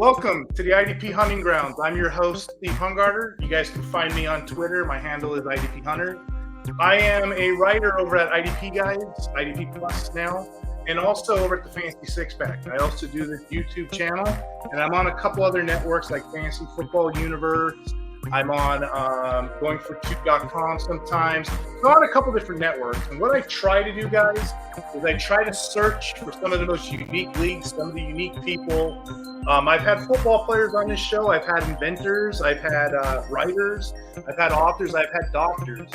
Welcome to the IDP Hunting Grounds. I'm your host, Steve Hungarter. You guys can find me on Twitter. My handle is IDP Hunter. I am a writer over at IDP Guys, IDP Plus now, and also over at the Fantasy Six Pack. I also do this YouTube channel, and I'm on a couple other networks like Fantasy Football Universe. I'm on goingfor2.com sometimes. I'm on a couple different networks. And what I try to do, guys, is I try to search for some of the most unique leagues, some of the unique people. I've had football players on this show. I've had inventors. I've had writers. I've had authors. I've had doctors.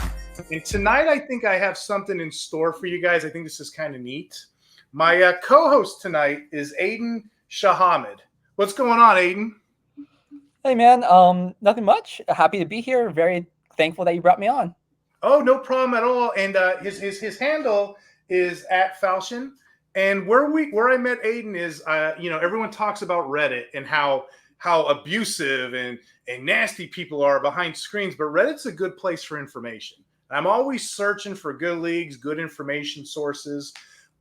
And tonight, I think I have something in store for you guys. I think this is kind of neat. My co-host tonight is Aiden Shahamid. What's going on, Aiden? Hey, man. Nothing much. Happy to be here. Very thankful that you brought me on. Oh, no problem at all. And his handle is @Falchion. And where I met Aiden is, everyone talks about Reddit and how abusive and nasty people are behind screens. But Reddit's a good place for information. I'm always searching for good leagues, good information sources.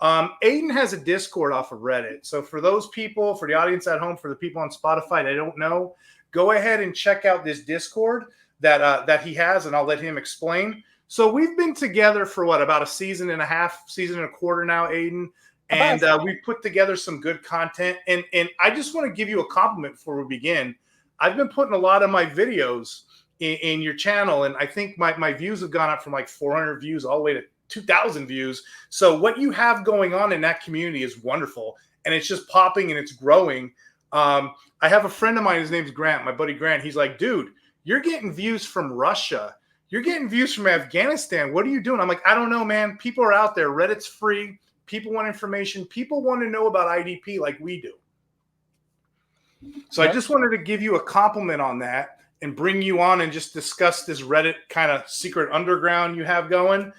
Aiden has a Discord off of Reddit. So for those people, for the audience at home, for the people on Spotify that don't know, go ahead and check out this Discord that he has, and I'll let him explain. So we've been together for about a season and a quarter now, Aiden, and we've put together some good content. And I just want to give you a compliment before we begin. I've been putting a lot of my videos in your channel, and I think my views have gone up from like 400 views all the way to 2,000 views. So what you have going on in that community is wonderful, and it's just popping and it's growing. I have a friend of mine, his name's Grant, my buddy Grant. He's like, dude, you're getting views from Russia. You're getting views from Afghanistan. What are you doing? I'm like, I don't know, man. People are out there. Reddit's free. People want information. People want to know about IDP like we do. So I just wanted to give you a compliment on that and bring you on and just discuss this Reddit kind of secret underground you have going.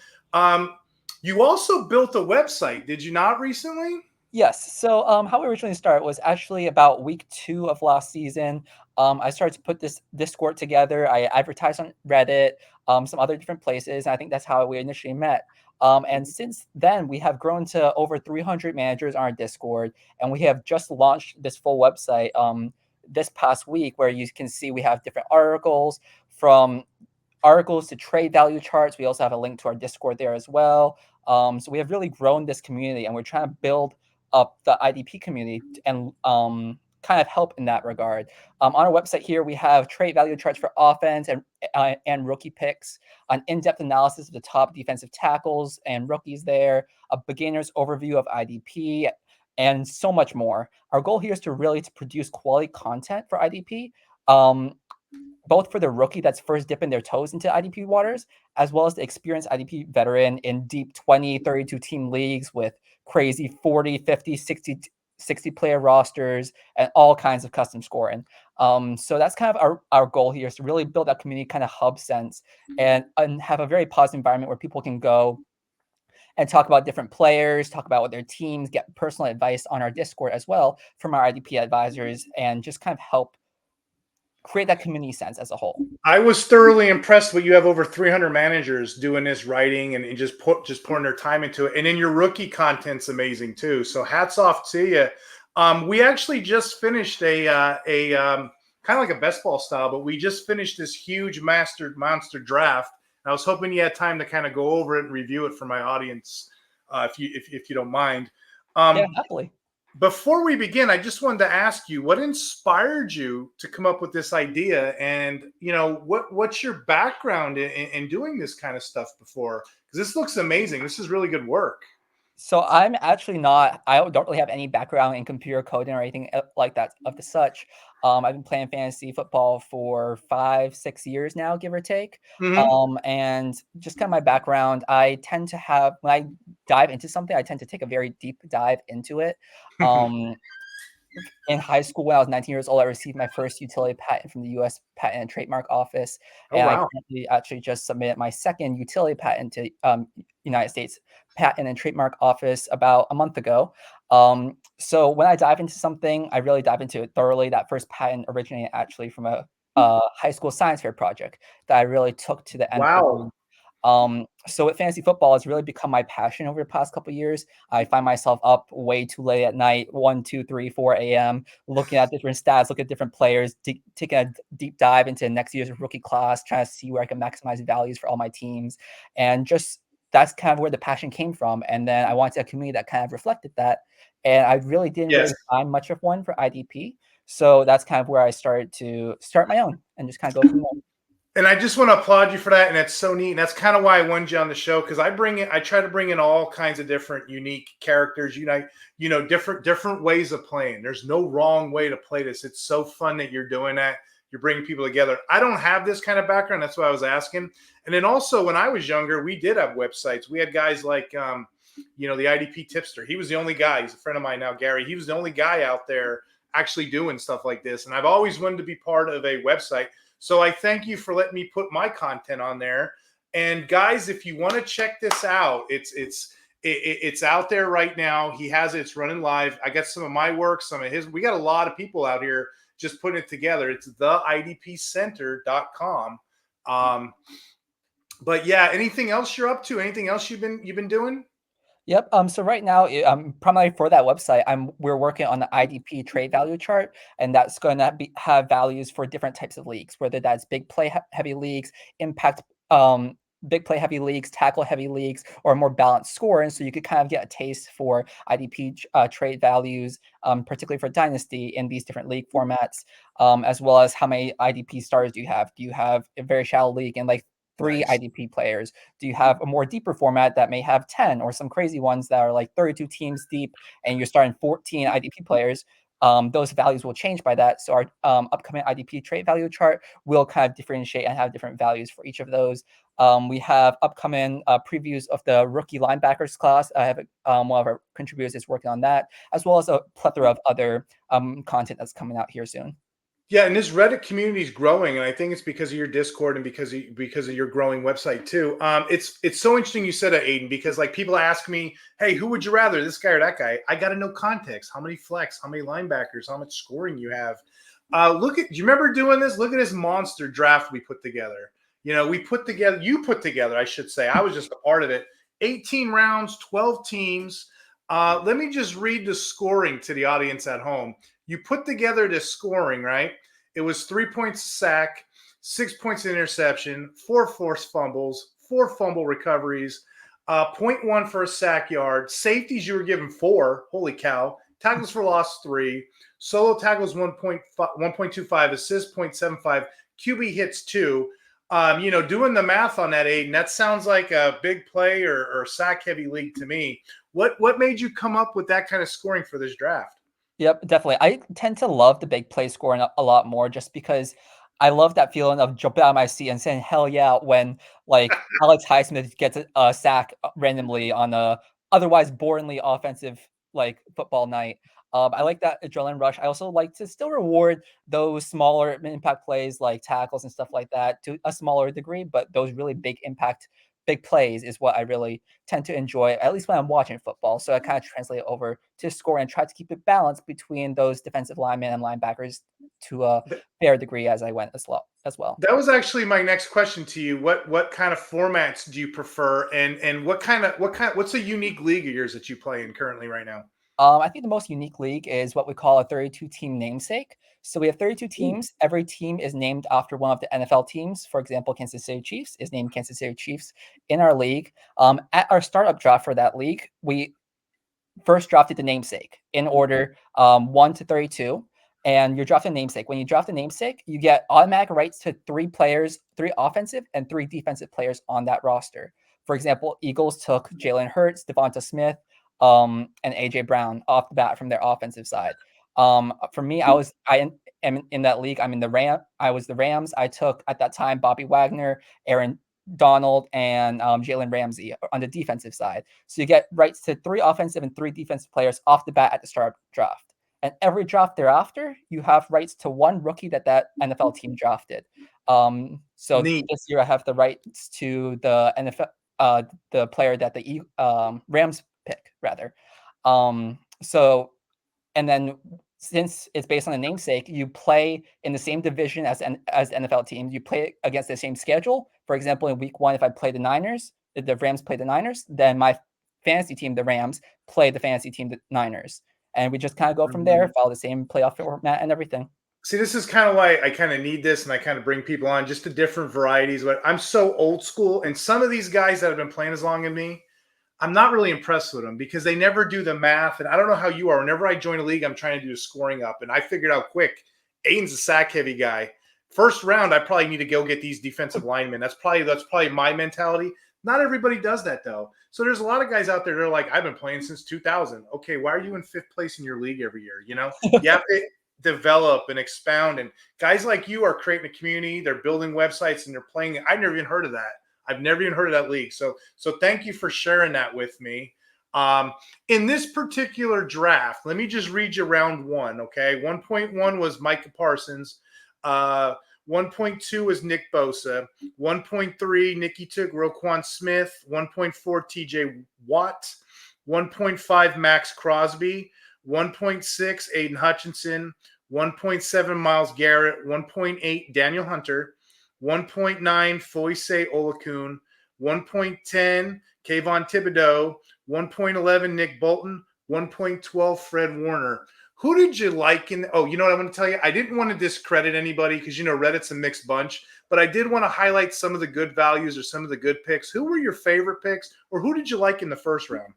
You also built a website, did you not, recently? Yes. So how we originally started was actually about week 2 of last season. I started to put this Discord together. I advertised on Reddit, some other different places. And I think that's how we initially met. And since then, we have grown to over 300 managers on our Discord. And we have just launched this full website this past week, where you can see we have different articles, from articles to trade value charts. We also have a link to our Discord there as well. So we have really grown this community, and we're trying to build up the IDP community and kind of help in that regard. On our website here, we have trade value charts for offense and rookie picks, an in-depth analysis of the top defensive tackles and rookies there, a beginner's overview of IDP, and so much more. Our goal here is to produce quality content for IDP, both for the rookie that's first dipping their toes into IDP waters, as well as the experienced IDP veteran in deep 20, 32 team leagues with crazy 40, 50, 60 player rosters and all kinds of custom scoring. So that's kind of our goal here, is to really build that community kind of hub sense and have a very positive environment where people can go and talk about different players, talk about what their teams, get personal advice on our Discord as well from our IDP advisors, and just kind of help create that community sense as a whole. I was thoroughly impressed with you have over 300 managers doing this writing and just pouring their time into it. And then your rookie content's amazing too. So hats off to you. We actually just finished a kind of like a best ball style, but we just finished this huge monster draft. And I was hoping you had time to kind of go over it and review it for my audience, if you don't mind. Yeah, happily. Before we begin, I just wanted to ask you, what inspired you to come up with this idea? And, what's your background in doing this kind of stuff before? Because this looks amazing. This is really good work. So I'm actually I don't really have any background in computer coding or anything like that of the such. I've been playing fantasy football for 5-6 years now, give or take. Mm-hmm. And just kind of my background, I tend to have, when I dive into something, I tend to take a very deep dive into it. In high school, when I was 19 years old, I received my first utility patent from the U.S. Patent and Trademark Office. Oh, and wow. I currently actually just submitted my second utility patent to United States Patent and Trademark Office about a month ago. So when I dive into something, I really dive into it thoroughly. That first patent originated actually from a high school science fair project that I really took to the nth degree. So with fantasy football, it's really become my passion over the past couple of years. I find myself up way too late at night, 1, 2, 3, 4 a.m., looking at different stats, look at different players, taking a deep dive into next year's rookie class, trying to see where I can maximize values for all my teams. And just that's kind of where the passion came from. And then I wanted a community that kind of reflected that. And I really didn't Yes. really find much of one for IDP. So that's kind of where I started to start my own and just kind of go from there. And I just want to applaud you for that. And that's so neat. And that's kind of why I wanted you on the show, because I try to bring in all kinds of different unique characters, different ways of playing. There's no wrong way to play this. It's so fun that you're doing that. You're bringing people together. I don't have this kind of background. That's why I was asking. And then also when I was younger, we did have websites. We had guys like, the IDP tipster. He was the only guy. He's a friend of mine now, Gary. He was the only guy out there actually doing stuff like this. And I've always wanted to be part of a website. So I thank you for letting me put my content on there. And guys, if you want to check this out, it's out there right now. He has it. It's running live. I got some of my work, some of his. We got a lot of people out here just putting it together. It's theidpcenter.com. But yeah, anything else you're up to? Anything else you've been doing? Yep. So right now, primarily for that website, we're working on the IDP trade value chart, and that's going to have values for different types of leagues, whether that's big play heavy leagues, impact big play heavy leagues, tackle heavy leagues, or more balanced scoring. So you could kind of get a taste for IDP trade values, particularly for Dynasty in these different league formats, as well as how many IDP stars do you have? Do you have a very shallow league and like 3 Nice. IDP players? Do you have a more deeper format that may have 10, or some crazy ones that are like 32 teams deep and you're starting 14 IDP players? Those values will change by that. So our upcoming IDP trade value chart will kind of differentiate and have different values for each of those. We have upcoming previews of the rookie linebackers class. I have one of our contributors is working on that, as well as a plethora of other content that's coming out here soon. Yeah, and this Reddit community is growing, and I think it's because of your Discord and because of your growing website too. It's so interesting you said that, Aiden, because like people ask me, "Hey, who would you rather, this guy or that guy?" I got to know context. How many flex? How many linebackers? How much scoring you have? Do you remember doing this? Look at this monster draft we put together. You put together, I should say. I was just a part of it. 18 rounds, 12 teams. Let me just read the scoring to the audience at home. You put together this scoring, right? It was 3 points sack, 6 points interception, 4 forced fumbles, 4 fumble recoveries, 0.1 for a sack yard. Safeties, you were given 4. Holy cow. Tackles for loss, 3. Solo tackles, 1.25. Assists, 0.75. QB hits, 2. Doing the math on that, Aiden, that sounds like a big play or sack heavy league to me. What made you come up with that kind of scoring for this draft? Yep, definitely. I tend to love the big play scoring a lot more, just because I love that feeling of jumping out of my seat and saying "hell yeah" when like Alex Highsmith gets a sack randomly on a otherwise boringly offensive like football night. I like that adrenaline rush. I also like to still reward those smaller impact plays like tackles and stuff like that to a smaller degree, but those really big plays is what I really tend to enjoy, at least when I'm watching football. So I kind of translate it over to score and try to keep it balanced between those defensive linemen and linebackers to a fair degree as I went as well. That was actually my next question to you. What kind of formats do you prefer, and what's a unique league of yours that you play in currently right now? I think the most unique league is what we call a 32 team namesake. So we have 32 teams. Every team is named after one of the NFL teams. For example, Kansas City Chiefs is named Kansas City Chiefs in our league. At our startup draft for that league, we first drafted the namesake in order 1 to 32. And you're drafting namesake. When you draft the namesake, you get automatic rights to 3 players, 3 offensive and 3 defensive players on that roster. For example, Eagles took Jalen Hurts, Devonta Smith, and AJ Brown off the bat from their offensive side. For me, I am in that league. I was the Rams. I took at that time Bobby Wagner, Aaron Donald, and Jalen Ramsey on the defensive side. So you get rights to 3 offensive and 3 defensive players off the bat at the start of draft. And every draft thereafter, you have rights to 1 rookie that NFL team drafted. So Neat. this year I have the rights to the NFL, the player that the Rams pick rather. So and then since it's based on the namesake, you play in the same division as NFL teams. You play against the same schedule. For example, in week 1, if I play the Niners, if the Rams play the Niners, then my fantasy team, the Rams, play the fantasy team, the Niners. And we just kind of go from there, follow the same playoff format and everything. See, this is kind of why I kind of need this, and I kind of bring people on just to different varieties. But I'm so old school, and some of these guys that have been playing as long as me, I'm not really impressed with them because they never do the math. And I don't know how you are. Whenever I join a league, I'm trying to do the scoring up, and I figured out quick. Aiden's a sack heavy guy. First round, I probably need to go get these defensive linemen. That's probably my mentality. Not everybody does that though. So there's a lot of guys out there that are like, I've been playing since 2000. Okay, why are you in 5th place in your league every year? You know, you have to develop and expound. And guys like you are creating a community. They're building websites and they're playing. I've never even heard of that. I've never even heard of that league. So thank you for sharing that with me. In this particular draft, let me just read you round 1. Okay. 1.1 was Micah Parsons. 1.2 was Nick Bosa. 1.3, Nicky took Roquan Smith. 1.4, TJ Watt. 1.5, Max Crosby. 1.6, Aiden Hutchinson. 1.7, Myles Garrett. 1.8, Daniel Hunter. 1.9, Foyce Olakun. 1.10, Kayvon Thibodeau. 1.11, Nick Bolton. 1.12, Fred Warner. Who did you like in? Oh, you know what I'm going to tell you? I didn't want to discredit anybody because, you know, Reddit's a mixed bunch, but I did want to highlight some of the good values or some of the good picks. Who were your favorite picks, or who did you like in the first round?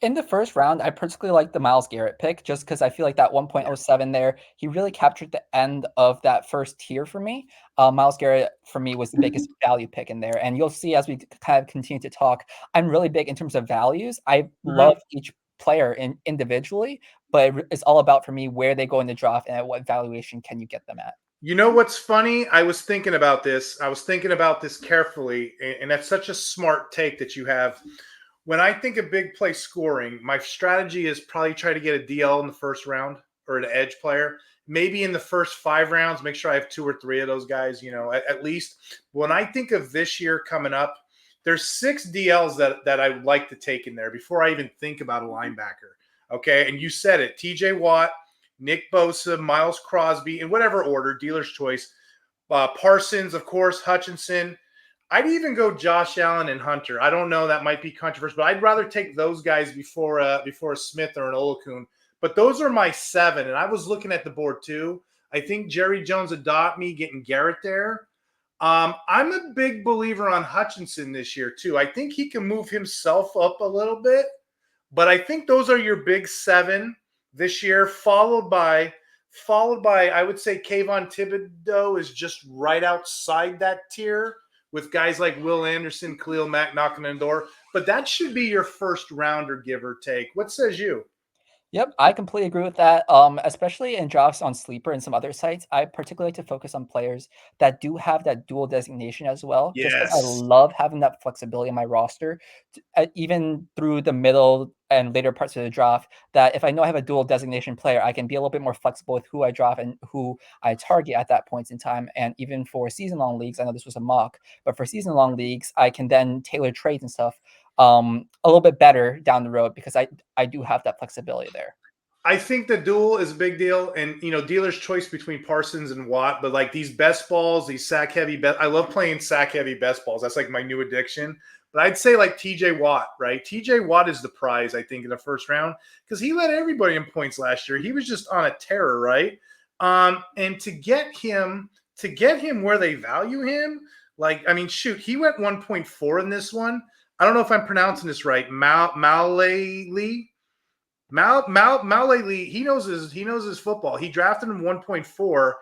In the first round, I particularly like the Myles Garrett pick just because I feel like that 1.07 there, he really captured the end of that first tier for me. Myles Garrett, for me, was the biggest value pick in there. And you'll see as we kind of continue to talk, I'm really big in terms of values. I love each player individually, but it's all about, for me, where they go in the draft and at what valuation can you get them at. You know what's funny? I was thinking about this. I was thinking about this carefully, and that's such a smart take that you have. When I think of big play scoring, my strategy is probably try to get a DL in the first round or an edge player. Maybe in the first 5 rounds, make sure I have 2 or 3 of those guys, you know, at least. When I think of this year coming up, there's 6 DLs that I would like to take in there before I even think about a linebacker. Okay. And you said it, TJ Watt, Nick Bosa, Myles Crosby, in whatever order, dealer's choice. Parsons, of course, Hutchinson. I'd even go Josh Allen and Hunter. I don't know, that might be controversial, but I'd rather take those guys before a Smith or an Olakun. But those are my 7, and I was looking at the board too. I think Jerry Jones adopt me getting Garrett there. I'm a big believer on Hutchinson this year too. I think he can move himself up a little bit, but I think those are your big 7 this year, followed by I would say Kayvon Thibodeau is just right outside that tier, with guys like Will Anderson, Khalil Mack knocking on the door. But that should be your first rounder, give or take. What says you? Yep, I completely agree with that. Especially in drafts on Sleeper and some other sites, I particularly like to focus on players that do have that dual designation as well. Just because I Yes. love having that flexibility in my roster, even through the middle and later parts of the draft. That if I know I have a dual designation player, I can be a little bit more flexible with who I draft and who I target at that point in time. And even for season-long leagues, I know this was a mock, but for season-long leagues, I can then tailor trades and stuff a little bit better down the road because I do have that flexibility there. I think the duel is a big deal, and you know, dealer's choice between Parsons and Watt. But like these best balls, these sack heavy bet, I love playing sack heavy best balls. That's like my new addiction. But I'd say like TJ Watt, right? TJ Watt is the prize, I think, in the first round because he led everybody in points last year. He was just on a terror, right? And to get him where they value him, like I mean, shoot, he went 1.4 in this one. I don't know if I'm pronouncing this right. Malele, he knows his football. He drafted him 1.4.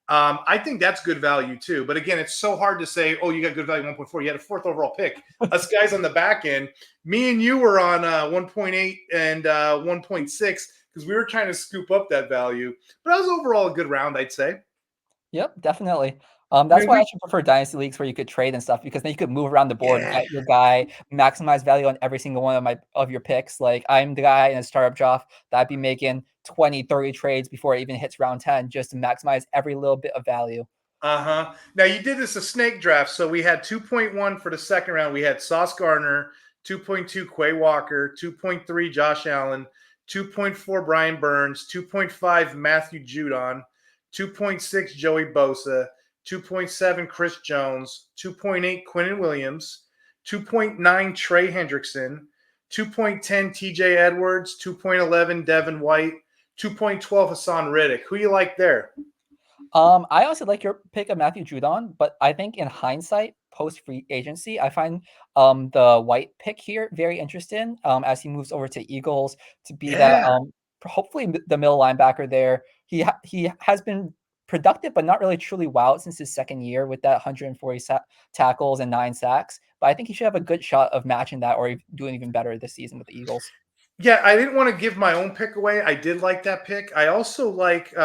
I think that's good value too. But again, it's so hard to say, oh, you got good value 1.4. You had a 4th overall pick. Us guys on the back end, me and you were on 1.8 and 1.6 because we were trying to scoop up that value. But that was overall a good round, I'd say. Yep, definitely. I That's mean, why I actually prefer dynasty leagues where you could trade and stuff because then you could move around the board, yeah. get your guy, maximize value on every single one of your picks. Like I'm the guy in a startup draft that I'd be making 20, 30 trades before it even hits round 10 just to maximize every little bit of value. Uh-huh. Now you did this a snake draft, so we had 2.1 for the second round. We had Sauce Gardner, 2.2 Quay Walker, 2.3 Josh Allen, 2.4 Brian Burns, 2.5 Matthew Judon, 2.6 Joey Bosa, 2.7 Chris Jones, 2.8 Quinnen Williams, 2.9 Trey Hendrickson, 2.10 TJ Edwards, 2.11 Devin White, 2.12 Hassan Reddick. Who you like there? I also like your pick of Matthew Judon, but I think in hindsight, post free agency, I find the White pick here very interesting. As he moves over to Eagles to be that Yeah. hopefully the middle linebacker there. He has been productive, but not really truly wowed since his second year with that 140 tackles and 9 sacks. But I think he should have a good shot of matching that or doing even better this season with the Eagles. Yeah, I didn't want to give my own pick away. I did like that pick. I also like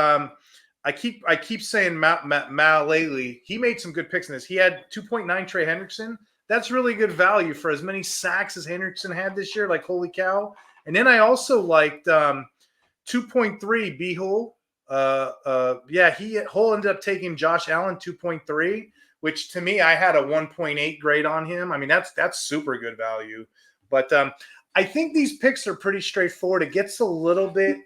I keep saying Mal lately. He made some good picks in this. He had 2.9 Trey Hendrickson. That's really good value for as many sacks as Hendrickson had this year. Like, holy cow. And then I also liked 2.3 B Hole. Hole ended up taking Josh Allen 2.3, which to me I had a 1.8 grade on him. I mean, that's super good value. But I think these picks are pretty straightforward. It gets a little bit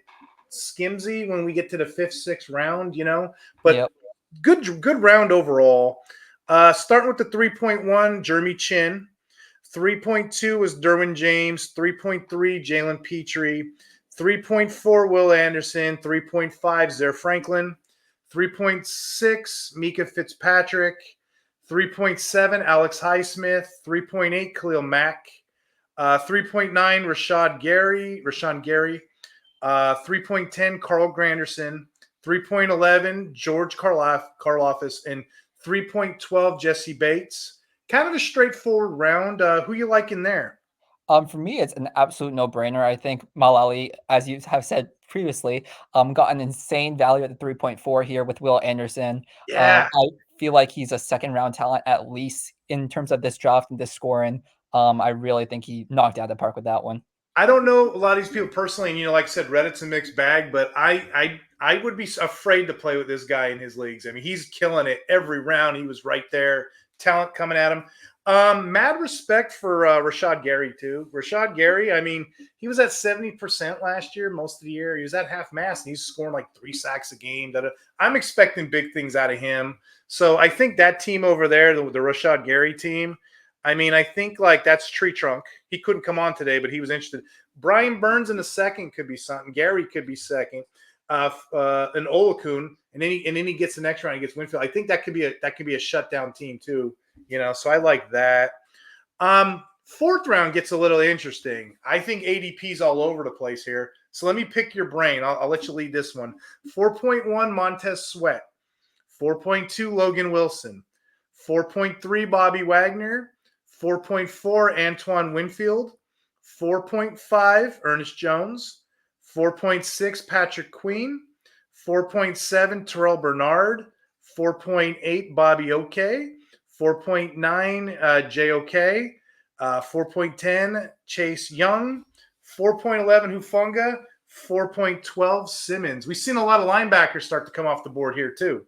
skimsy when we get to the 5th, 6th round, but Yep. good round overall. Starting with the 3.1, Jeremy Chin. 3.2 was Derwin James. 3.3, Jalen Petrie. 3.4, Will Anderson. 3.5, Zaire Franklin. 3.6, Mika Fitzpatrick. 3.7, Alex Highsmith. 3.8, Khalil Mack. 3.9, Rashawn Gary. 3.10, Carl Granderson. 3.11, George Karlaftis. And 3.12, Jesse Bates. Kind of a straightforward round. Who you like in there? For me, it's an absolute no-brainer. I think Malali, as you have said previously, got an insane value at the 3.4 here with Will Anderson. Yeah. I feel like he's a second-round talent at least in terms of this draft and this scoring. I really think he knocked out of the park with that one. I don't know a lot of these people personally, and like I said, Reddit's a mixed bag, but I would be afraid to play with this guy in his leagues. I mean, he's killing it every round. He was right there, talent coming at him. Mad respect for Rashad Gary too. Rashad Gary, I mean, he was at 70% last year, most of the year. He was at half mast, and he's scoring like 3 sacks a game. I'm expecting big things out of him. So I think that team over there, the Rashad Gary team, I mean, I think like that's tree trunk. He couldn't come on today, but he was interested. Brian Burns in the second could be something. Gary could be second. An Olakun, and then he gets the next round. He gets Winfield. I think that could be a shutdown team too. So I like that. 4th round gets a little interesting. I think ADP's all over the place here. So let me pick your brain. I'll let you lead this one. 4.1 Montez Sweat. 4.2 Logan Wilson. 4.3 Bobby Wagner. 4.4 Antoine Winfield. 4.5 Ernest Jones. 4.6 Patrick Queen. 4.7 Terrell Bernard. 4.8 Bobby Oke. 4.9 JOK. 4.10 Chase Young. 4.11 Hufunga. 4.12 Simmons. We've seen a lot of linebackers start to come off the board here too.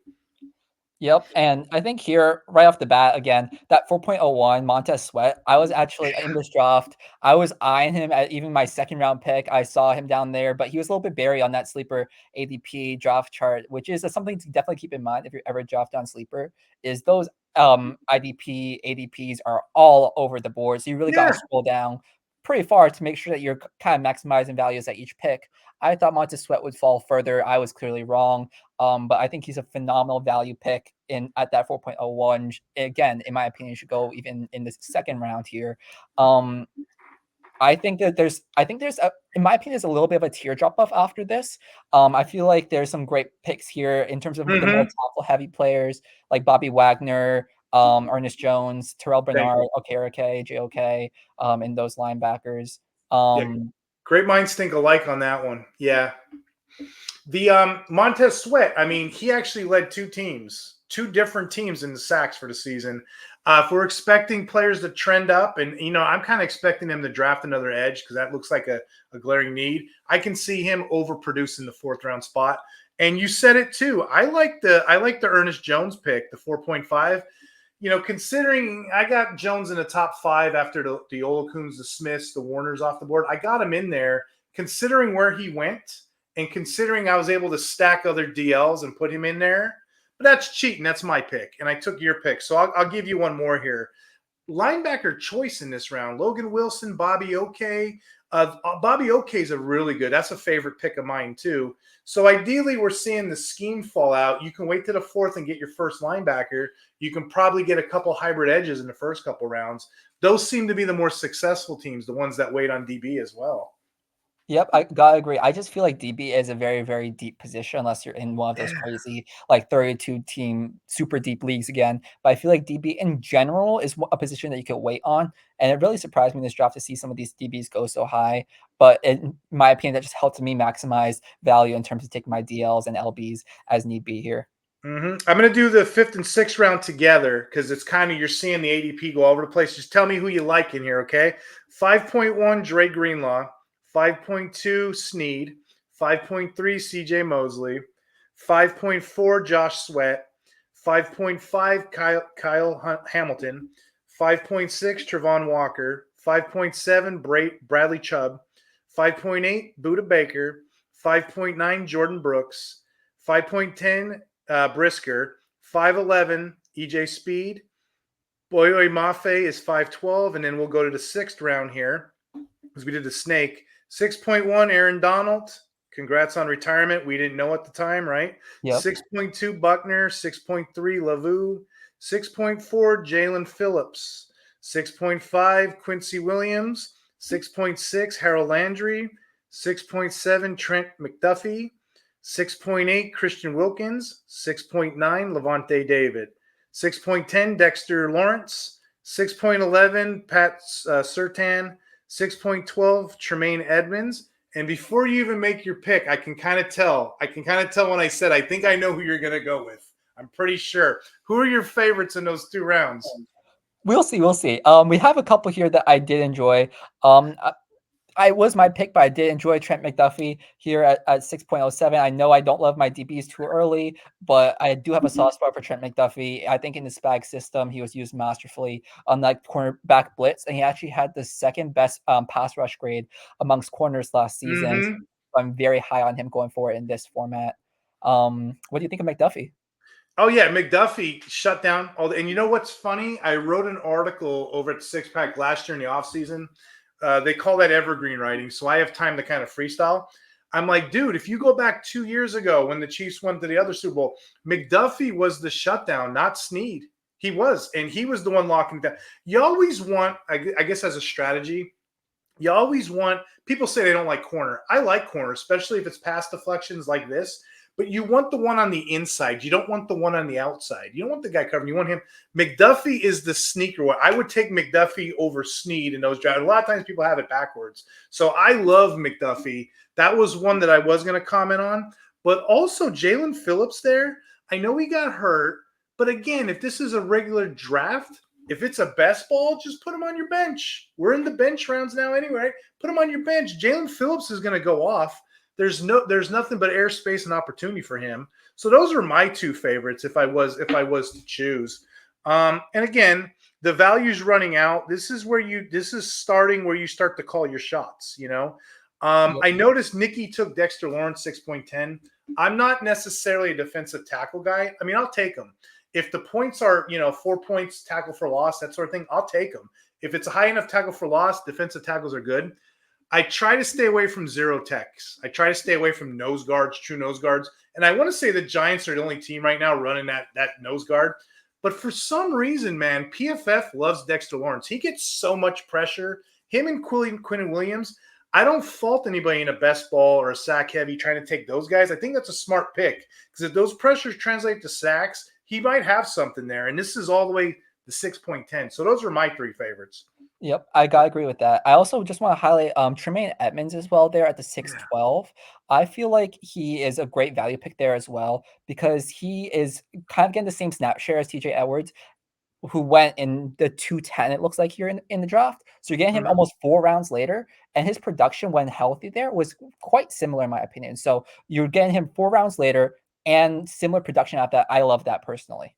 Yep, and I think here, right off the bat, again, that 4.01 Montez Sweat, I was actually in this draft. I was eyeing him at even my second-round pick. I saw him down there, but he was a little bit buried on that sleeper ADP draft chart, which is something to definitely keep in mind if you're ever draft on sleeper, is those IDP, ADPs are all over the board. So you really got to scroll down pretty far to make sure that you're kind of maximizing values at each pick. I thought Montez Sweat would fall further. I was clearly wrong. But I think he's a phenomenal value pick at that 4.01. Again, in my opinion, should go even in the second round here. I think there's in my opinion, there's a little bit of a tier drop off after this. I feel like there's some great picks here in terms of the more tackle heavy players like Bobby Wagner, Ernest Jones, Terrell Bernard, Okereke, JOK, and those linebackers. Great minds think alike on that one. Yeah. The Montez Sweat, I mean, he actually led 2 different teams in the sacks for the season. If we're expecting players to trend up, and I'm kind of expecting them to draft another edge because that looks like a glaring need. I can see him overproducing the 4th round spot. And you said it too. I like the Ernest Jones pick, the 4.5. Considering I got Jones in the top 5 after the Olakuns, the Smiths, the Warners off the board, I got him in there considering where he went and considering I was able to stack other DLs and put him in there. But that's cheating. That's my pick. And I took your pick. So I'll give you one more here. Linebacker choice in this round: Logan Wilson, Bobby Oke. Bobby Oke is a really good. That's a favorite pick of mine too. So ideally, we're seeing the scheme fall out. You can wait to the fourth and get your first linebacker. You can probably get a couple hybrid edges in the first couple rounds. Those seem to be the more successful teams, the ones that wait on DB as well. Yep, I gotta agree. I just feel like DB is a very, very deep position unless you're in one of those Yeah. crazy, like 32 team super deep leagues again. But I feel like DB in general is a position that you could wait on. And it really surprised me in this draft to see some of these DBs go so high. But in my opinion, that just helped me maximize value in terms of taking my DLs and LBs as need be here. I'm going to do the fifth and sixth round together because it's kind of, you're seeing the ADP go all over the place. Just tell me who you like in here, okay? 5.1, Dre Greenlaw. 5.2, Snead. 5.3, CJ Mosley. 5.4, Josh Sweat. 5.5, Kyle Hamilton. 5.6, Trevon Walker. 5.7, Bradley Chubb. 5.8, Buda Baker. 5.9, Jordan Brooks. 5.10, Brisker. 5'11", EJ Speed. Boyoy Mafe is 5'12", and then we'll go to the sixth round here because we did the snake. 6.1, Aaron Donald. Congrats on retirement. We didn't know at the time, right? Yep. 6.2, Buckner. 6.3, Lavu. 6.4, Jalen Phillips. 6.5, Quincy Williams. 6.6, Harold Landry. 6.7, Trent McDuffie. 6.8, Christian Wilkins. 6.9, Levante David. 6.10, Dexter Lawrence. 6.11, Pat Surtain. 6.12, Tremaine Edmonds. And before you even make your pick, I can kind of tell. When I said, I think I know who you're going to go with. I'm pretty sure. Who are your favorites in those two rounds? We'll see. We'll see. We have a couple here that I did enjoy. I was my pick, but I did enjoy Trent McDuffie here at 6.07. I know I don't love my DBs too early, but I do have a soft spot for Trent McDuffie. I think in the SPAG system, he was used masterfully on that cornerback blitz, and he actually had the second best pass rush grade amongst corners last season. So I'm very high on him going forward in this format. What do you think of McDuffie? Oh, yeah, McDuffie shut down all the, and you know what's funny? I wrote an article over at Six Pack last year in the offseason. They call that evergreen writing, so I have time to kind of freestyle. I'm like, dude, if you go back 2 years ago when the Chiefs went to the other Super Bowl, McDuffie was the shutdown, not Snead. He was, and he was the one locking down. You always want, I guess as a strategy, you always want, people say they don't like corner. I like corner, especially if it's pass deflections like this. But you want the one on the inside. You don't want the one on the outside. You don't want the guy covering. You want him. McDuffie is the sneaker one. I would take McDuffie over Snead in those drafts. A lot of times people have it backwards. So I love McDuffie. That was one that I was going to comment on. But also Jalen Phillips there. I know he got hurt. But again, if this is a regular draft, if it's a best ball, just put him on your bench. We're in the bench rounds now anyway. Put him on your bench. Jalen Phillips is going to go off. There's nothing but airspace and opportunity for him. So those are my two favorites if I was to choose. And again, the value's running out. This is starting where you start to call your shots, you know. I noticed Nikki took Dexter Lawrence 6.10. I'm not necessarily a defensive tackle guy. I mean, I'll take him. If the points are, 4 points tackle for loss, that sort of thing, I'll take them. If it's a high enough tackle for loss, defensive tackles are good. I try to stay away from zero techs. I try to stay away from nose guards, true nose guards. And I want to say the Giants are the only team right now running that nose guard. But for some reason, man, PFF loves Dexter Lawrence. He gets so much pressure. Him and Quinnen Williams, I don't fault anybody in a best ball or a sack heavy trying to take those guys. I think that's a smart pick because if those pressures translate to sacks, he might have something there. And this is all the way to 6.10. So those are my three favorites. Yep, I gotta agree with that. I also just want to highlight Tremaine Edmonds as well there at the 6.12. I feel like he is a great value pick there as well because he is kind of getting the same snap share as TJ Edwards, who went in the 210, it looks like here in the draft. So you're getting him almost 4 rounds later, and his production when healthy there was quite similar in my opinion. So you're getting him 4 rounds later and similar production at that. I love that personally.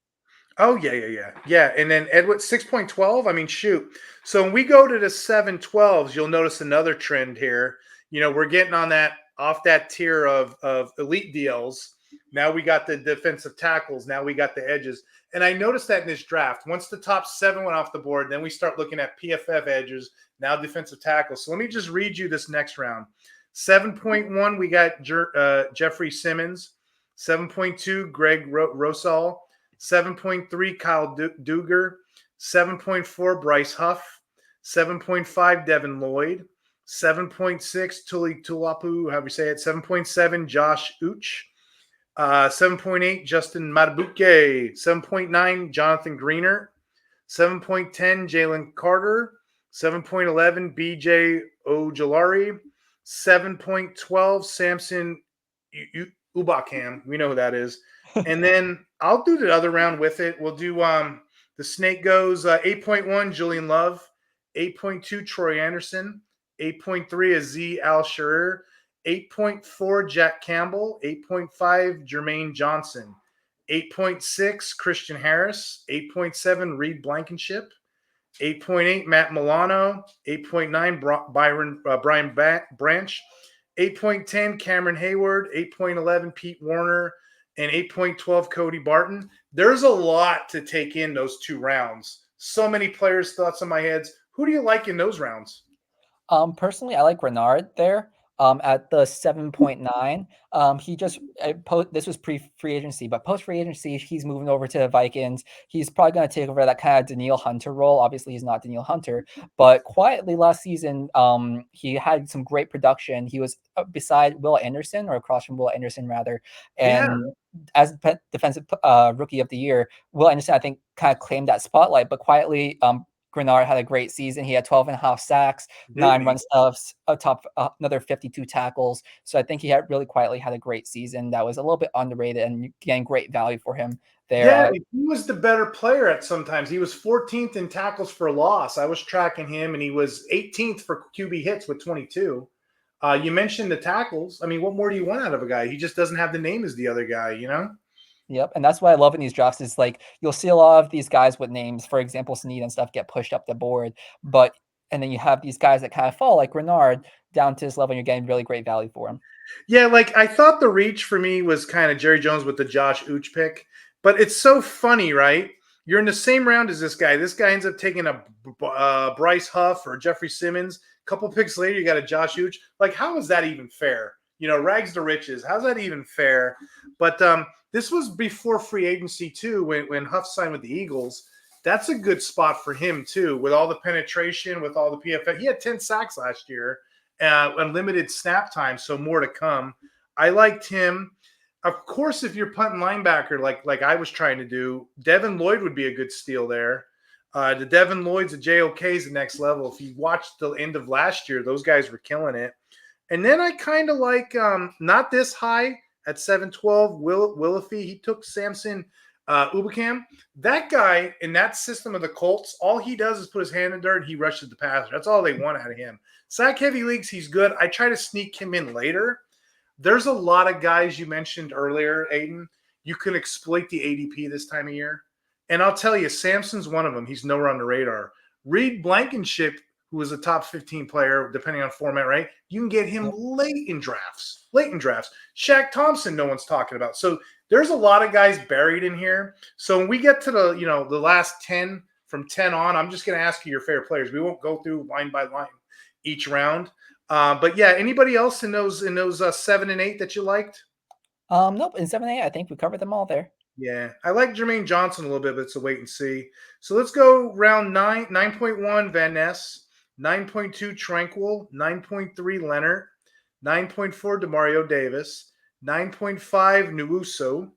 Oh, yeah. And then Edward 6.12. I mean, shoot. So when we go to the 7.12s, you'll notice another trend here. we're getting on off that tier of elite DLs. Now we got the defensive tackles. Now we got the edges. And I noticed that in this draft, once the top 7 went off the board, then we start looking at PFF edges, now defensive tackles. So let me just read you this next round. 7.1, we got Jeffrey Simmons. 7.2, Greg Rosal. 7.3, Kyle Duger. 7.4, Bryce Huff. 7.5, Devin Lloyd. 7.6, Tuli Tulapu, however you say it. 7.7, Josh Uch. 7.8, Justin Matabuke. 7.9, Jonathan Greener. 7.10, Jalen Carter. 7.11, BJ Ojolari. 7.12, Samson Ubakam. We know who that is. And then I'll do the other round with it. We'll do the snake goes 8.1, Julian Love. 8.2, Troy Anderson. 8.3 is Z Al-Sharir. 8.4, Jack Campbell. 8.5, Jermaine Johnson. 8.6, Christian Harris. 8.7, Reed Blankenship. 8.8, Matt Milano. 8.9, Brian Branch. 8.10, Cameron Hayward. 8.11, Pete Warner. And 8.12, Cody Barton. There's a lot to take in those 2 rounds. So many players' thoughts in my head. Who do you like in those rounds? Personally, I like Renard there. At the 7.9, he just this was pre-free agency, but post-free agency, he's moving over to the Vikings. He's probably going to take over that kind of Danielle Hunter role. Obviously, he's not Danielle Hunter, but quietly last season, he had some great production. He was beside Will Anderson, or across from Will Anderson rather, and as defensive rookie of the year, Will Anderson, I think, kind of claimed that spotlight, but quietly, Grenard had a great season. He had 12.5 sacks, 9 run stuffs, another 52 tackles. So I think he had really quietly had a great season that was a little bit underrated and getting great value for him there. Yeah, he was the better player at sometimes. He was 14th in tackles for loss. I was tracking him, and he was 18th for QB hits with 22. You mentioned the tackles. I mean, what more do you want out of a guy? He just doesn't have the name as the other guy, Yep, and that's what I love in these drafts is like you'll see a lot of these guys with names, for example, Snead and stuff get pushed up the board, and then you have these guys that kind of fall like Renard down to this level, and you're getting really great value for him. Yeah, like I thought the reach for me was kind of Jerry Jones with the Josh Uch pick, but it's so funny, right? You're in the same round as this guy. This guy ends up taking a Bryce Huff or Jeffrey Simmons. A couple picks later, you got a Josh Uch. Like, how is that even fair? Rags to riches. How's that even fair? But this was before free agency too, when Huff signed with the Eagles. That's a good spot for him too, with all the penetration, with all the PFF. He had 10 sacks last year, unlimited snap time, so more to come. I liked him. Of course, if you're punting linebacker like I was trying to do, Devin Lloyd would be a good steal there. The Devin Lloyd's a JOK's the next level. If you watched the end of last year, those guys were killing it. And then I kind of like, not this high at 712, Willifee. He took Samson Ubakam. That guy in that system of the Colts, all he does is put his hand in dirt and he rushes the passer. That's all they want out of him. Sack heavy leagues, he's good. I try to sneak him in later. There's a lot of guys you mentioned earlier, Aiden. You can exploit the ADP this time of year. And I'll tell you, Samson's one of them. He's nowhere on the radar. Reed Blankenship, who was a top 15 player, depending on format, right? You can get him late in drafts. Shaq Thompson, no one's talking about. So there's a lot of guys buried in here. So when we get to the last 10, from 10 on, I'm just going to ask you your favorite players. We won't go through line by line each round. But yeah, anybody else in those 7 and 8 that you liked? Nope. In 7 and 8, I think we covered them all there. Yeah, I like Jermaine Johnson a little bit, but it's a wait and see. So let's go round 9.1 Van Ness, 9.2 Tranquil, 9.3 Leonard, 9.4 Demario Davis, 9.5 Nuuso,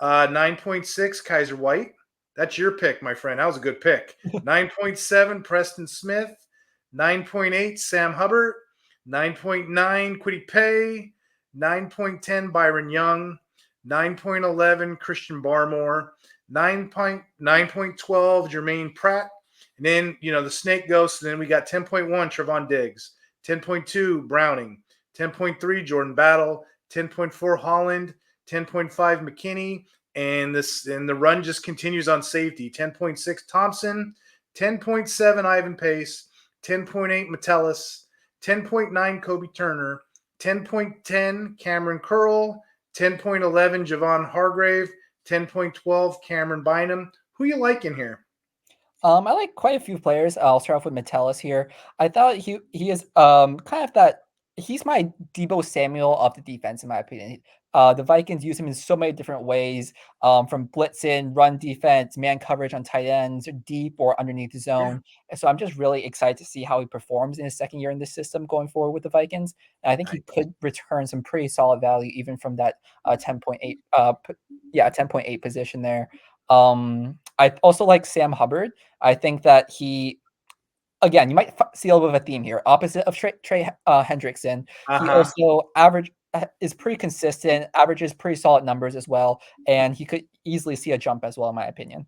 9.6 Kaiser White. That's your pick, my friend. That was a good pick. 9.7 Preston Smith, 9.8 Sam Hubbard, 9.9 Kwity Paye, 9.10 Byron Young, 9.11 Christian Barmore, 9.12 Jermaine Pratt, and then the snake ghost. And then we got 10.1 Trevon Diggs, 10.2 Browning, 10.3 Jordan Battle, 10.4 Holland, 10.5 McKinney, and the run just continues on safety. 10.6 Thompson, 10.7 Ivan Pace, 10.8 Metellus, 10.9 Kobe Turner, 10.10 Cameron Curl, 10.11 Javon Hargrave, 10.12 Cameron Bynum. Who you like in here? I like quite a few players. I'll start off with Metellus here. I thought he is kind of that. He's my Debo Samuel of the defense, in my opinion. The Vikings use him in so many different ways, from blitzing, run defense, man coverage on tight ends, deep or underneath the Yeah, zone. And so I'm just really excited to see how he performs in his second year in this system going forward with the Vikings. And I think he nice. could return some pretty solid value even from that 10.8 10.8 position there. I also like Sam Hubbard. I think that he, again, you might see a little bit of a theme here. Opposite of Trey Hendrickson, he Uh-huh. also is pretty consistent, averages pretty solid numbers as well, and he could easily see a jump as well, in my opinion.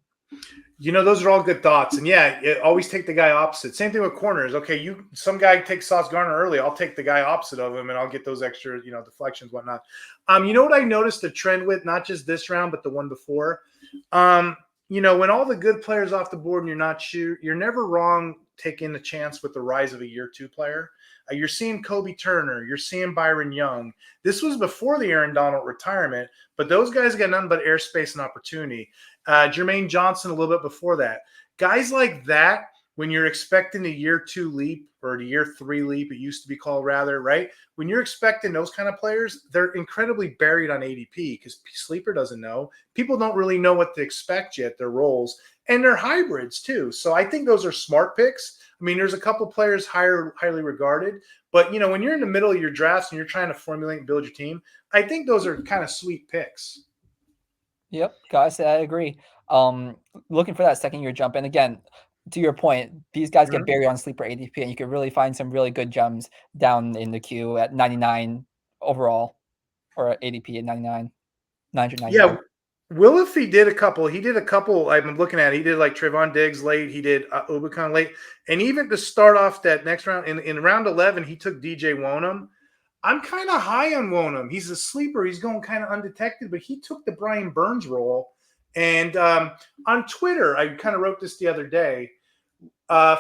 Those are all good thoughts. And yeah, always take the guy opposite. Same thing with corners. Okay, some guy takes Sauce Gardner early. I'll take the guy opposite of him and I'll get those extra, deflections, whatnot. You know what I noticed a trend with, not just this round, but the one before? When all the good players off the board and you're never wrong taking a chance with the rise of a year two player. You're seeing Kobe Turner, you're seeing Byron Young. This was before the Aaron Donald retirement, but those guys got nothing but airspace and opportunity. Jermaine Johnson a little bit before that. Guys like that, when you're expecting a year two leap or a year three leap, it used to be called rather, right? When you're expecting those kind of players, they're incredibly buried on ADP because Sleeper doesn't know. People don't really know what to expect yet, their roles, and they're hybrids too. So I think those are smart picks. I mean, there's a couple players highly regarded, but when you're in the middle of your drafts and you're trying to formulate and build your team, I think those are kind of sweet picks. Yep, guys, I agree. Looking for that second year jump, and again, to your point, these guys get Mhm. buried on sleeper ADP, and you can really find some really good gems down in the queue at 99 overall, or ADP at 99, Yeah, 999. Willis, he did a couple. He did a couple. I'm looking at. He did like Trayvon Diggs late. He did Obicon late, and even to start off that next round in round 11, he took DJ Wonham. I'm kind of high on Wonham. He's a sleeper. He's going kind of undetected, but he took the Brian Burns role. And on Twitter, I kind of wrote this the other day.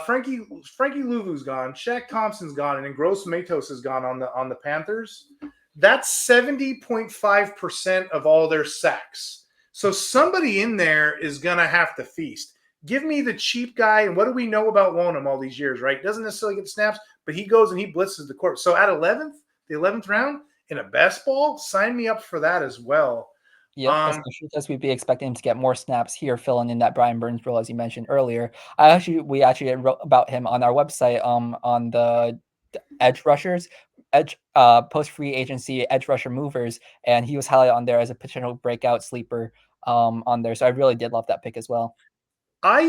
Frankie Louvu's gone, Shaq Thompson's gone, and then Gross Matos is gone on the Panthers. That's 70.5% of all their sacks. So somebody in there is gonna have to feast. Give me the cheap guy, and what do we know about Wonham all these years, right? Doesn't necessarily get snaps, but he goes and he blitzes the court. So at 11th, the 11th round in a best ball, sign me up for that as well. Yep, Um, especially because we'd be expecting him to get more snaps here, filling in that Brian Burns role, as you mentioned earlier. We actually wrote about him on our website, on the edge rushers, post free agency edge rusher movers, and he was highlighted on there as a potential breakout sleeper, on there. So I really did love that pick as well. I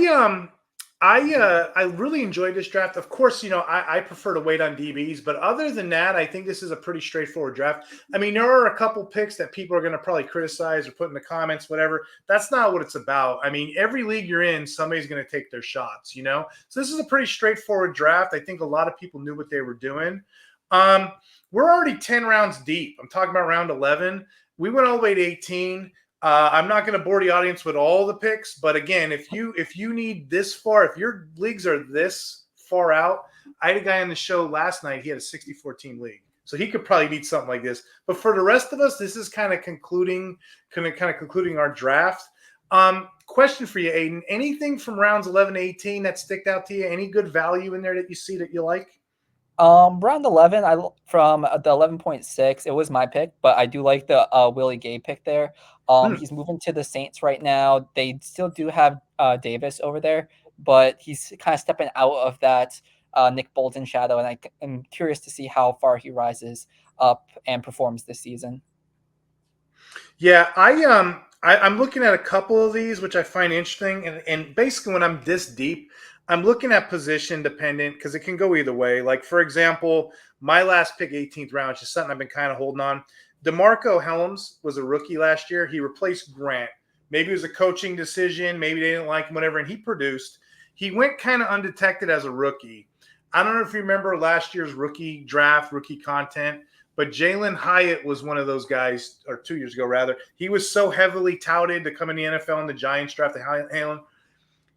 really enjoyed this draft. Of course, I prefer to wait on DBs, but other than that, I think this is a pretty straightforward draft. I mean, there are a couple picks that people are going to probably criticize or put in the comments, whatever. That's not what it's about. I mean, every league you're in, somebody's going to take their shots. So this is a pretty straightforward draft. I think a lot of people knew what they were doing. We're already 10 rounds deep. I'm talking about round 11. We went all the way to 18. I'm not going to bore the audience with all the picks, but again, if you need this far, if your leagues are this far out, I had a guy on the show last night. He had a 64 team league, so he could probably need something like this. But for the rest of us, this is kind of concluding our draft. Question for you, Aiden: anything from rounds 11 to 18 that sticked out to you? Any good value in there that you see that you like? Round 11, from the 11.6, it was my pick, but I do like the Willie Gay pick there. Hmm. He's moving to the Saints right now. They still do have Davis over there, but he's kind of stepping out of that Nick Bolton shadow, and I'm curious to see how far he rises up and performs this season. Yeah, I'm looking at a couple of these which I find interesting, and basically when I'm this deep, I'm looking at position dependent because it can go either way. Like for example, my last pick, 18th round, is just something I've been kind of holding on. DeMarco Helms was a rookie last year. He replaced Grant. Maybe it was a coaching decision. Maybe they didn't like him, whatever. And he produced. He went kind of undetected as a rookie. I don't know if you remember last year's rookie draft, rookie content. But Jalen Hyatt was one of those guys, or 2 years ago, rather. He was so heavily touted to come in the NFL in the Giants draft.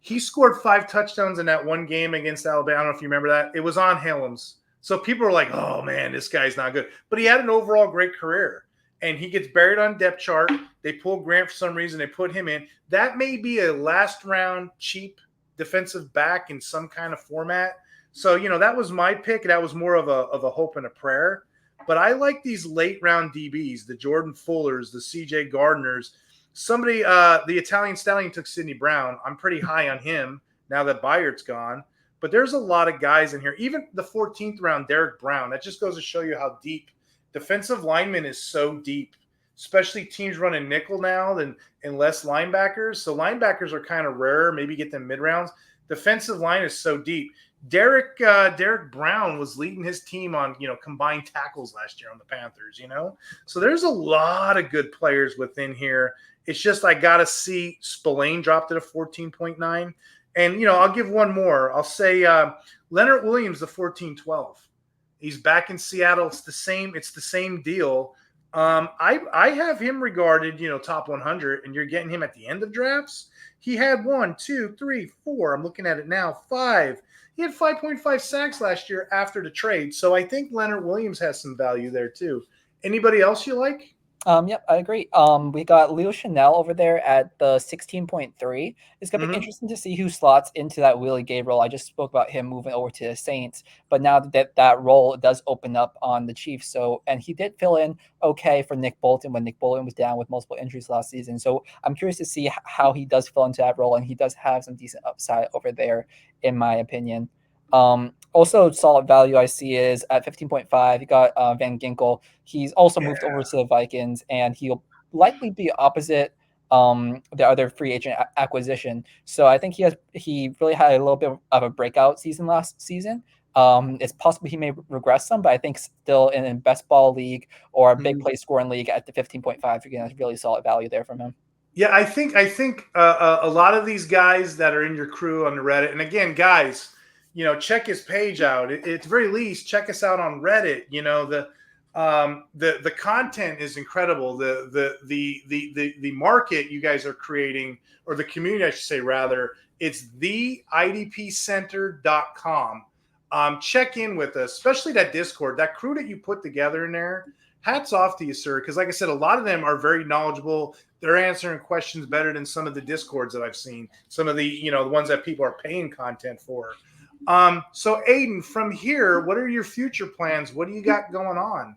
He scored 5 touchdowns in that one game against Alabama. I don't know if you remember that. It was on Helms. So people are like, oh man, this guy's not good. But he had an overall great career. And he gets buried on depth chart. They pull Grant for some reason. They put him in. That may be a last round cheap defensive back in some kind of format. So, that was my pick. That was more of a hope and a prayer. But I like these late round DBs, the Jordan Fullers, the CJ Gardners. Somebody, the Italian Stallion took Sidney Brown. I'm pretty high on him now that Bayard's gone. But there's a lot of guys in here. Even the 14th round, Derek Brown. That just goes to show you how deep defensive lineman is so deep, especially teams running nickel now and less linebackers. So linebackers are kind of rare. Maybe get them mid rounds. Defensive line is so deep. Derek Brown was leading his team on combined tackles last year on the Panthers. So there's a lot of good players within here. It's just I gotta see Spillane dropped it a 14.9. And, I'll give one more. I'll say Leonard Williams, the 14-12. He's back in Seattle. It's the same deal. I have him regarded, top 100, and you're getting him at the end of drafts. He had 1, 2, 3, 4. I'm looking at it now. 5. He had 5.5 sacks last year after the trade. So I think Leonard Williams has some value there too. Anybody else you like? Yep, I agree. We got Leo Chanel over there at the 16.3. It's gonna be interesting to see who slots into that Willie Gay role. I just spoke about him moving over to the Saints, but now that role does open up on the Chiefs. So, and he did fill in okay for Nick Bolton when Nick Bolton was down with multiple injuries last season. So I'm curious to see how he does fill into that role, and he does have some decent upside over there, in my opinion. Also solid value I see is at 15.5. You got Van Ginkel. He's also moved over to the Vikings, and he'll likely be opposite the other free agent acquisition. So I think he really had a little bit of a breakout season last season. It's possible he may regress some, but I think still in a best ball league or a big play scoring league at the 15.5, you're getting a really solid value there from him. Yeah, I think a lot of these guys that are in your crew on the Reddit, and again, guys, check his page out. At the very least, check us out on Reddit. The content is incredible. The market you guys are creating, or the community, I should say, rather, it's the idpcenter.com. Check in with us, especially that Discord, that crew that you put together in there. Hats off to you, sir. Because like I said, a lot of them are very knowledgeable. They're answering questions better than some of the Discords that I've seen. Some of the, the ones that people are paying content for. So Aiden, from here, what are your future plans? What do you got going on?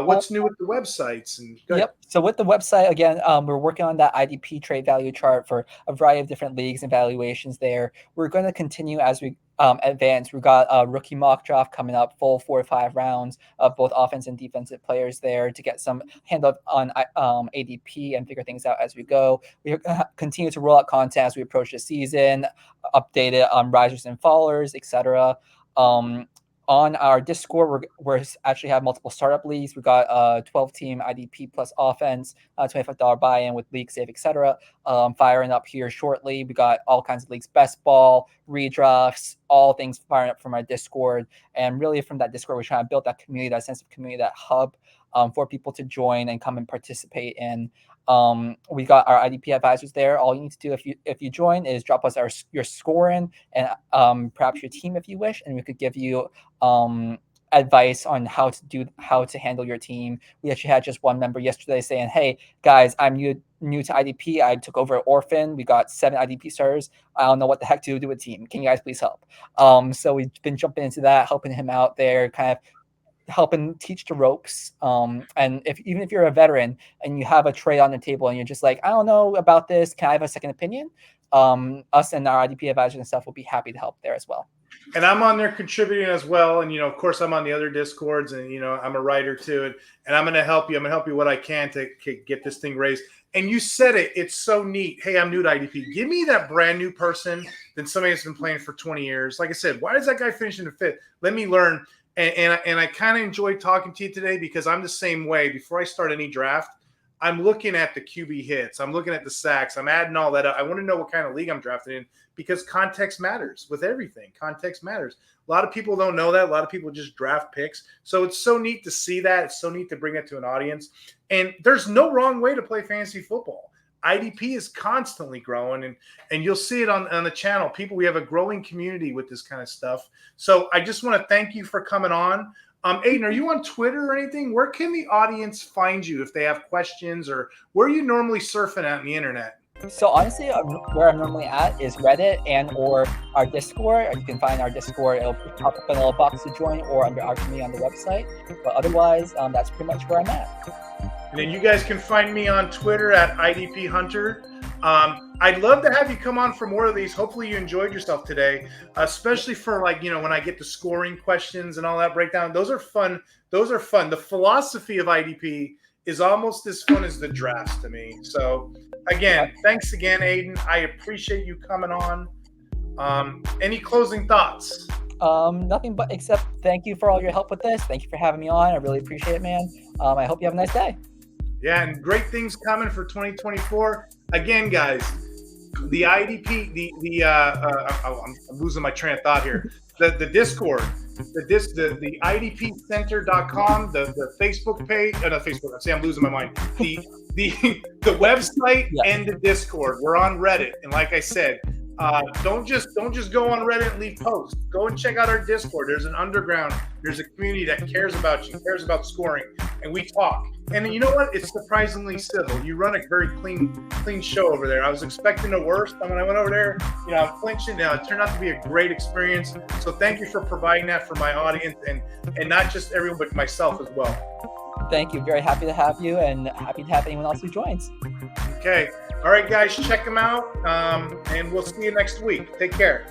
What's new with the websites? Yep. So with the website, again, we're working on that IDP trade value chart for a variety of different leagues and valuations there. We're going to continue as we advance. We've got a rookie mock draft coming up, full 4 to 5 rounds of both offense and defensive players there to get some handle on ADP and figure things out as we go. We continue to roll out content as we approach the season, update it on risers and fallers, etc. On our Discord, we're actually have multiple startup leagues. We've got a 12-team IDP plus offense, $25 buy-in with league save, etc. Firing up here shortly. We got all kinds of leagues, best ball, redrafts, all things firing up from our Discord. And really from that Discord, we're trying to build that community, that sense of community, that hub for people to join and come and participate in. We got our IDP advisors there. All you need to do if you join is drop us your scoring and perhaps your team if you wish, and we could give you advice on how to handle your team. We actually had just one member yesterday saying, "Hey guys, I'm new to IDP. I took over Orphan. We got 7 IDP starters. I don't know what the heck to do with a team. Can you guys please help?" So we've been jumping into that, helping him out there, kind of helping teach the ropes. And even if you're a veteran and you have a trade on the table and you're just like, I don't know about this, can I have a second opinion? Us and our IDP advisors and stuff will be happy to help there as well. And I'm on there contributing as well. And, of course, I'm on the other Discords, and, I'm a writer too. And I'm going to help you. I'm going to help you what I can to get this thing raised. And you said it. It's so neat. Hey, I'm new to IDP. Give me that brand new person than somebody that's been playing for 20 years. Like I said, why does that guy finish in the 5th? Let me learn. And I kind of enjoyed talking to you today because I'm the same way. Before I start any draft, I'm looking at the QB hits. I'm looking at the sacks. I'm adding all that up. I want to know what kind of league I'm drafted in because context matters with everything. Context matters. A lot of people don't know that. A lot of people just draft picks. So it's so neat to see that. It's so neat to bring it to an audience. And there's no wrong way to play fantasy football. IDP is constantly growing, and you'll see it on the channel. We have a growing community with this kind of stuff. So I just want to thank you for coming on. Aiden, are you on Twitter or anything? Where can the audience find you if they have questions, or where are you normally surfing at on the internet? So honestly, where I'm normally at is Reddit and or our Discord. You can find our Discord. It'll pop up in a little box to join, or under our community on the website. But otherwise, that's pretty much where I'm at. And then you guys can find me on Twitter at IDP Hunter. I'd love to have you come on for more of these. Hopefully you enjoyed yourself today, especially for when I get to scoring questions and all that breakdown. Those are fun. The philosophy of IDP is almost as fun as the drafts to me. So again, thanks again, Aiden. I appreciate you coming on. Any closing thoughts? Nothing but except thank you for all your help with this. Thank you for having me on. I really appreciate it, man. I hope you have a nice day. Yeah, and great things coming for 2024. Again, guys, the IDP, I'm losing my train of thought here. The Discord, the IDPcenter.com, the Facebook page, not Facebook. See, I'm losing my mind. The website and the Discord. We're on Reddit, and like I said, don't just go on Reddit and leave posts. Go and check out our Discord. There's an underground. There's a community that cares about you, cares about scoring, and we talk. And you know what? It's surprisingly civil. You run a very clean show over there. I was expecting the worst, and when I went over there, I'm flinching. It turned out to be a great experience. So thank you for providing that for my audience, and not just everyone, but myself as well. Thank you. Very happy to have you, and happy to have anyone else who joins. Okay. All right, guys, check them out, and we'll see you next week. Take care.